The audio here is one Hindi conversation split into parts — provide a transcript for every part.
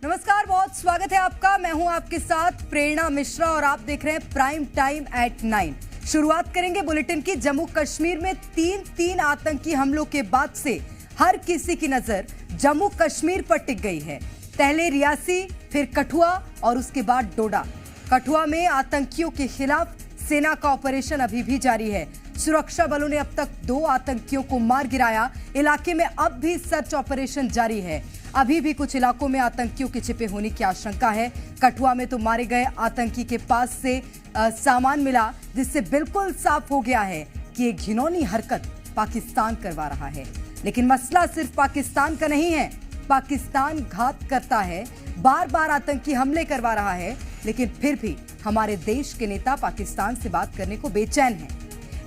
नमस्कार, बहुत स्वागत है आपका। मैं हूं आपके साथ प्रेरणा मिश्रा और आप देख रहे हैं प्राइम टाइम एट 9। शुरुआत करेंगे बुलेटिन की। जम्मू कश्मीर में तीन आतंकी हमलों के बाद से हर किसी की नजर जम्मू कश्मीर पर टिक गई है। पहले रियासी, फिर कठुआ और उसके बाद डोडा। कठुआ में आतंकियों के खिलाफ सेना का ऑपरेशन अभी भी जारी है। सुरक्षा बलों ने अब तक 2 आतंकियों को मार गिराया। इलाके में अब भी सर्च ऑपरेशन जारी है। अभी भी कुछ इलाकों में आतंकियों के छिपे होने की आशंका है। कठुआ में तो मारे गए आतंकी के पास से सामान मिला, जिससे बिल्कुल साफ हो गया है कि ये घिनौनी हरकत पाकिस्तान करवा रहा है। लेकिन मसला सिर्फ पाकिस्तान का नहीं है। पाकिस्तान घात करता है, बार बार आतंकी हमले करवा रहा है, लेकिन फिर भी हमारे देश के नेता पाकिस्तान से बात करने को बेचैन हैं।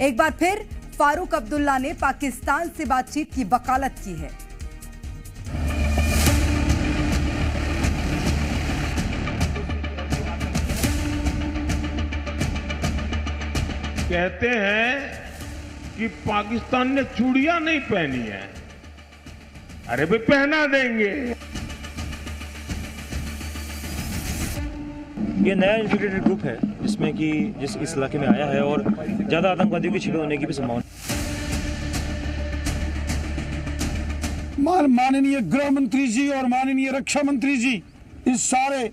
एक बार फिर फारूक अब्दुल्ला ने पाकिस्तान से बातचीत की वकालत की है। कहते हैं कि पाकिस्तान ने चूड़ियां नहीं पहनी है। अरे भाई, पहना देंगे। ये नया इन्फिल्ट्रेटेड ग्रुप है जिसमें कि इस इलाके में आया है और ज्यादा आतंकवादियों के छिपे होने की भी संभावना। माननीय गृह मंत्री जी और माननीय रक्षा मंत्री जी इस सारे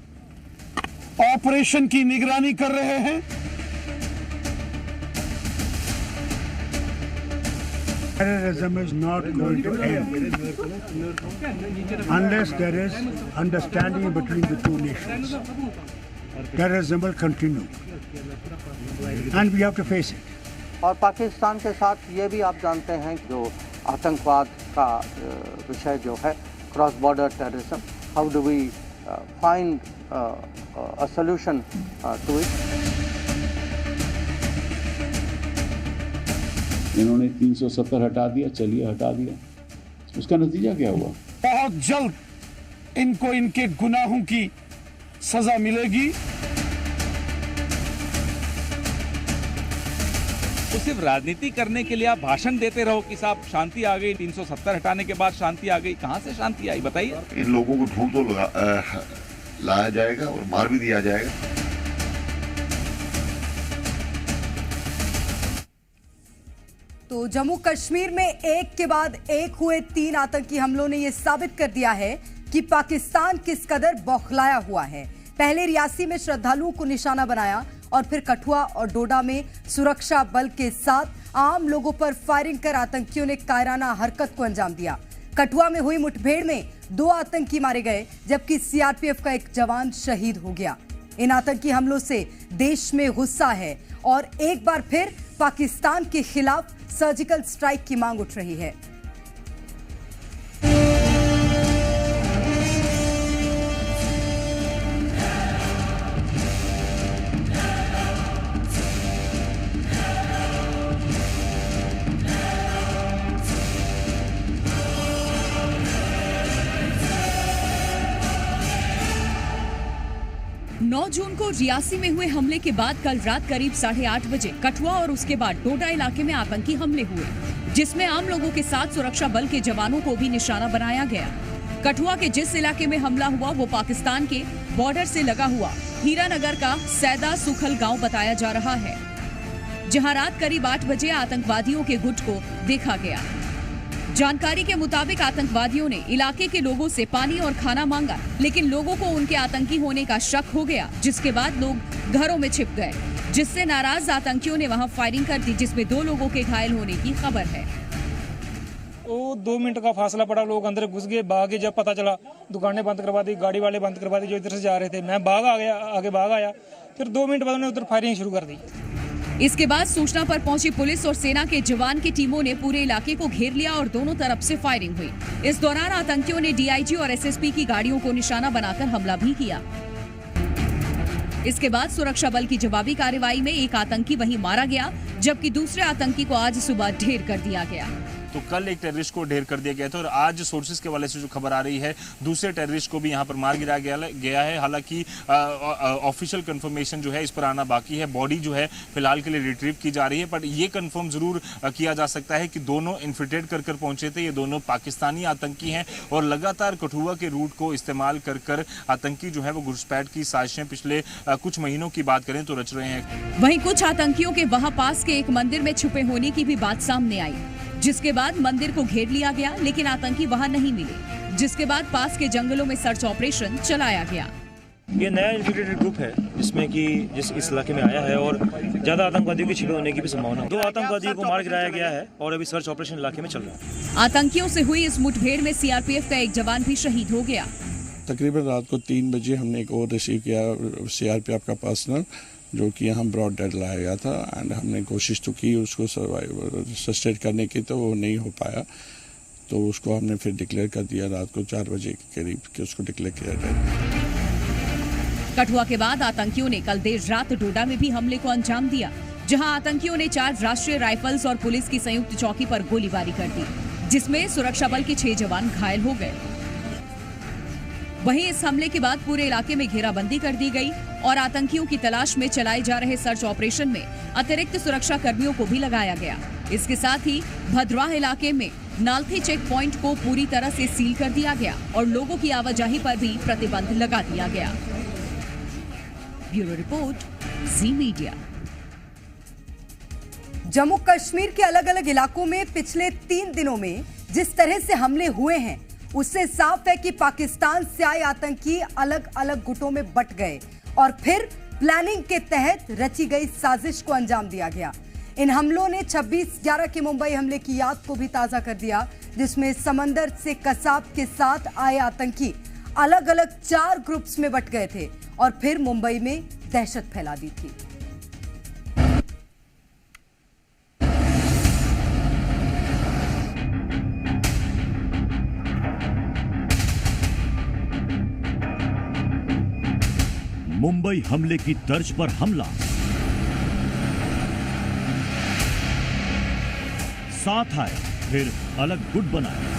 ऑपरेशन की निगरानी कर रहे हैं। Terrorism is not going to end unless there is understanding between the two nations. Terrorism will continue and we have to face it. और पाकिस्तान के साथ ये भी आप जानते हैं कि जो आतंकवाद का विषय जो है cross border terrorism, how do we find a solution to it. इन्होंने 370 हटा दिया, चलिए हटा दिया, उसका नतीजा क्या हुआ? बहुत जल्द इनको इनके गुनाहों की सजा मिलेगी। तो सिर्फ राजनीति करने के लिए आप भाषण देते रहो कि साहब शांति आ गई, 370 हटाने के बाद शांति आ गई। कहां से शांति आई बताइए? इन लोगों को ढूंढ तो लाया जाएगा और मार भी दिया जाएगा। तो जम्मू कश्मीर में एक के बाद एक हुए 3 आतंकी हमलों ने यह साबित कर दिया है कि पाकिस्तान किस कदर बौखलाया हुआ है। पहले रियासी में श्रद्धालुओं को निशाना बनाया और फिर कठुआ और डोडा में सुरक्षा बल के साथ आम लोगों पर फायरिंग कर आतंकियों ने कायराना हरकत को अंजाम दिया। कठुआ में हुई मुठभेड़ में 2 आतंकी मारे गए, जबकि सीआरपीएफ का एक जवान शहीद हो गया। इन आतंकी हमलों से देश में गुस्सा है और एक बार फिर पाकिस्तान के खिलाफ सर्जिकल स्ट्राइक की मांग उठ रही है। जून को रियासी में हुए हमले के बाद कल रात करीब 8:30 बजे कठुआ और उसके बाद डोडा इलाके में आतंकी हमले हुए, जिसमें आम लोगों के साथ सुरक्षा बल के जवानों को भी निशाना बनाया गया। कठुआ के जिस इलाके में हमला हुआ वो पाकिस्तान के बॉर्डर से लगा हुआ हीरानगर का सैदा सुखल गांव बताया जा रहा है, जहां रात करीब 8 बजे आतंकवादियों के गुट को देखा गया। जानकारी के मुताबिक आतंकवादियों ने इलाके के लोगों से पानी और खाना मांगा, लेकिन लोगों को उनके आतंकी होने का शक हो गया, जिसके बाद लोग घरों में छिप गए, जिससे नाराज आतंकियों ने वहां फायरिंग कर दी, जिसमें 2 लोगों के घायल होने की खबर है। वो 2 मिनट का फासला पड़ा, लोग अंदर घुस गए, भागे। जब पता चला दुकानें बंद करवा दी, गाड़ी वाले बंद करवा दी जो इधर से जा रहे थे। मैं आगे भाग आया, फिर 2 मिनट बाद उन्होंने उधर फायरिंग शुरू कर दी। इसके बाद सूचना पर पहुंची पुलिस और सेना के जवान की टीमों ने पूरे इलाके को घेर लिया और दोनों तरफ से फायरिंग हुई। इस दौरान आतंकियों ने डीआईजी और एसएसपी की गाड़ियों को निशाना बनाकर हमला भी किया। इसके बाद सुरक्षा बल की जवाबी कार्रवाई में एक आतंकी वहीं मारा गया, जबकि दूसरे आतंकी को आज सुबह ढेर कर दिया गया। तो कल एक टेररिस्ट को ढेर कर दिया गया था और आज सोर्सेज के वाले से जो खबर आ रही है दूसरे टेररिस्ट को भी यहाँ पर मार गिराया गया है। हालांकि ऑफिशियल कंफर्मेशन जो है इस पर आना बाकी है। बॉडी जो है फिलहाल के लिए रिट्रीव की जा रही है, पर यह कंफर्म जरूर किया जा सकता है कि दोनों इन्फिल्ट्रेट कर पहुंचे थे। ये दोनों पाकिस्तानी आतंकी हैं और लगातार कठुआ के रूट को इस्तेमाल कर आतंकी जो है वो घुसपैठ की साजिशें पिछले कुछ महीनों की बात करें तो रच रहे हैं। वहीं कुछ आतंकियों के वहां पास के एक मंदिर में छुपे होने की भी बात सामने आई, जिसके बाद मंदिर को घेर लिया गया, लेकिन आतंकी वहां नहीं मिले, जिसके बाद पास के जंगलों में सर्च ऑपरेशन चलाया गया। ये नया इन्फिल्ट्रेटेड ग्रुप है जिसमें कि इस इलाके में आया है और ज्यादा आतंकवादियों के छिपे होने की भी संभावना है। 2 आतंकवादियों को मार गिराया गया है और अभी सर्च ऑपरेशन इलाके में चल रहा है। आतंकियों से हुई इस मुठभेड़ में सीआरपीएफ का एक जवान भी शहीद हो गया। तकरीबन रात को 3 बजे हमने एक और रिसीव किया सीआरपीएफ का पर्सनल, जो कि यहाँ ब्रॉड डेड लाया गया था एंड हमने कोशिश तो की उसको सस्टेन करने की, तो वो नहीं हो पाया, तो उसको हमने फिर डिक्लेयर कर दिया रात को 4 बजे के करीब कि उसको डिक्लेयर किया जाए। कठुआ के बाद आतंकियों ने कल देर रात डोडा में भी हमले को अंजाम दिया, जहां आतंकियों ने 4 राष्ट्रीय राइफल्स और पुलिस की संयुक्त चौकी पर गोलीबारी कर दी, जिसमें सुरक्षा बल के 6 जवान घायल हो गए। वहीं इस हमले के बाद पूरे इलाके में घेराबंदी कर दी गई और आतंकियों की तलाश में चलाए जा रहे सर्च ऑपरेशन में अतिरिक्त सुरक्षा कर्मियों को भी लगाया गया। इसके साथ ही भद्रवाह इलाके में नालथी चेक पॉइंट को पूरी तरह से सील कर दिया गया और लोगों की आवाजाही पर भी प्रतिबंध लगा दिया गया। ब्यूरो रिपोर्ट, जी मीडिया। जम्मू कश्मीर के अलग अलग इलाकों में पिछले 3 दिनों में जिस तरह से हमले हुए हैं, उससे साफ है कि पाकिस्तान से आए आतंकी अलग अलग गुटों में बंट गए और फिर प्लानिंग के तहत रची गई साजिश को अंजाम दिया गया। इन हमलों ने 26/11 के मुंबई हमले की याद को भी ताजा कर दिया, जिसमें समंदर से कसाब के साथ आए आतंकी अलग अलग 4 ग्रुप्स में बंट गए थे और फिर मुंबई में दहशत फैला दी थी। मुंबई हमले की तर्ज पर हमला, साथ आए फिर अलग गुट बनाए,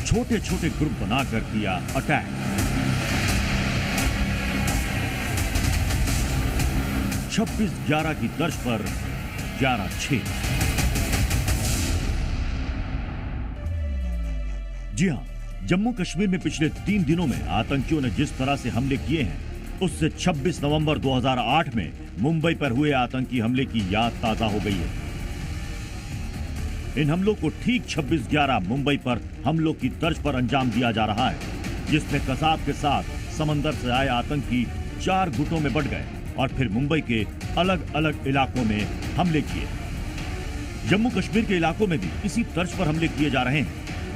छोटे छोटे ग्रुप बनाकर किया अटैक। 26/11 की तर्ज पर 11/6। जी हां, जम्मू कश्मीर में पिछले 3 दिनों में आतंकियों ने जिस तरह से हमले किए हैं, उससे 26 नवंबर 2008 में मुंबई पर हुए आतंकी हमले की याद ताजा हो गई है। इन हमलों को ठीक 26/11 मुंबई पर हमलों की तर्ज पर अंजाम दिया जा रहा है, जिसमें कसाब के साथ समंदर से आए आतंकी 4 गुटों में बंट गए और फिर मुंबई के अलग अलग इलाकों में हमले किए। जम्मू कश्मीर के इलाकों में भी इसी तर्ज पर हमले किए जा रहे हैं,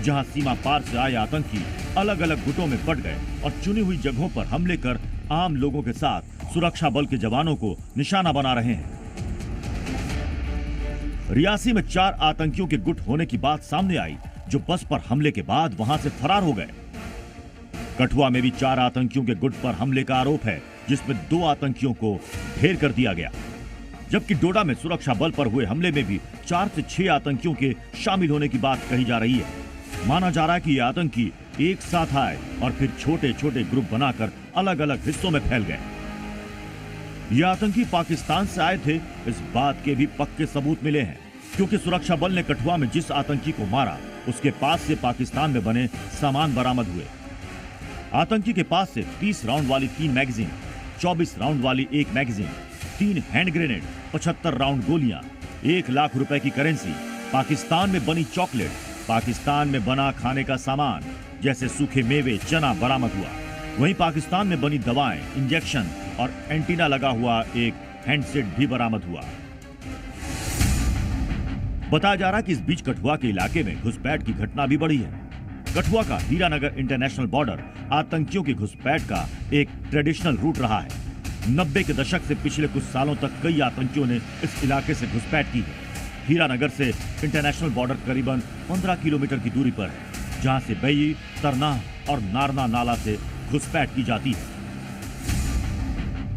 जहां सीमा पार से आए आतंकी अलग अलग गुटों में बंट गए और चुनी हुई जगहों पर हमले कर आम लोगों के साथ सुरक्षा बल के जवानों को निशाना बना रहे हैं। रियासी में 4 आतंकियों के गुट होने की बात सामने आई, जो बस पर हमले के बाद वहां से फरार हो गए। कठुआ में भी 4 आतंकियों के गुट पर हमले का आरोप है, जिसमें 2 आतंकियों को ढेर कर दिया गया, जबकि डोडा में सुरक्षा बल पर हुए हमले में भी 4 से 6 आतंकियों के शामिल होने की बात कही जा रही है। माना जा रहा है कि ये आतंकी एक साथ आए और फिर छोटे छोटे ग्रुप बनाकर अलग अलग हिस्सों में फैल गए। ये आतंकी पाकिस्तान से आए थे, इस बात के भी पक्के सबूत मिले हैं, क्योंकि सुरक्षा बल ने कठुआ में जिस आतंकी को मारा, उसके पास से पाकिस्तान में बने सामान बरामद हुए। आतंकी के पास से 30 राउंड वाली 3 मैगजीन, 24 राउंड वाली 1 मैगजीन, 3 हैंड ग्रेनेड, 75 राउंड गोलियां, 1 लाख रुपए की करेंसी, पाकिस्तान में बनी चॉकलेट, पाकिस्तान में बना खाने का सामान जैसे सूखे मेवे, चना बरामद हुआ। वहीं पाकिस्तान में बनी दवाएं, इंजेक्शन और एंटीना लगा हुआ एक हैंडसेट भी बरामद हुआ। बताया जा रहा है कि इस बीच कठुआ के इलाके में घुसपैठ की घटना भी बढ़ी है। कठुआ का हीरानगर इंटरनेशनल बॉर्डर आतंकियों की घुसपैठ का एक ट्रेडिशनल रूट रहा है। 90 के दशक से पिछले कुछ सालों तक कई आतंकियों ने इस इलाके से घुसपैठ की है। हीरानगर से इंटरनेशनल बॉर्डर करीबन 15 किलोमीटर की दूरी पर है, जहां से बई, तरनाह और नारना नाला से घुसपैठ की जाती है।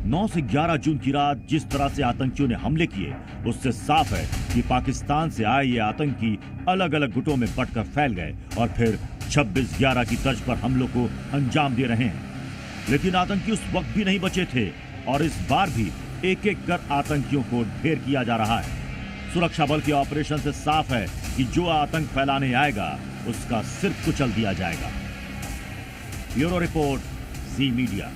9 से 11 जून की रात जिस तरह से आतंकियों ने हमले किए, उससे साफ है कि पाकिस्तान से आए ये आतंकी अलग अलग गुटों में बंटकर फैल गए और फिर 26/11 की तर्ज पर हमलों को अंजाम दे रहे हैं। लेकिन आतंकी उस वक्त भी नहीं बचे थे और इस बार भी एक एक कर आतंकियों को ढेर किया जा रहा है। सुरक्षा बल के ऑपरेशन से साफ है कि जो आतंक फैलाने आएगा उसका सिर कुचल दिया जाएगा। ब्यूरो रिपोर्ट, जी मीडिया।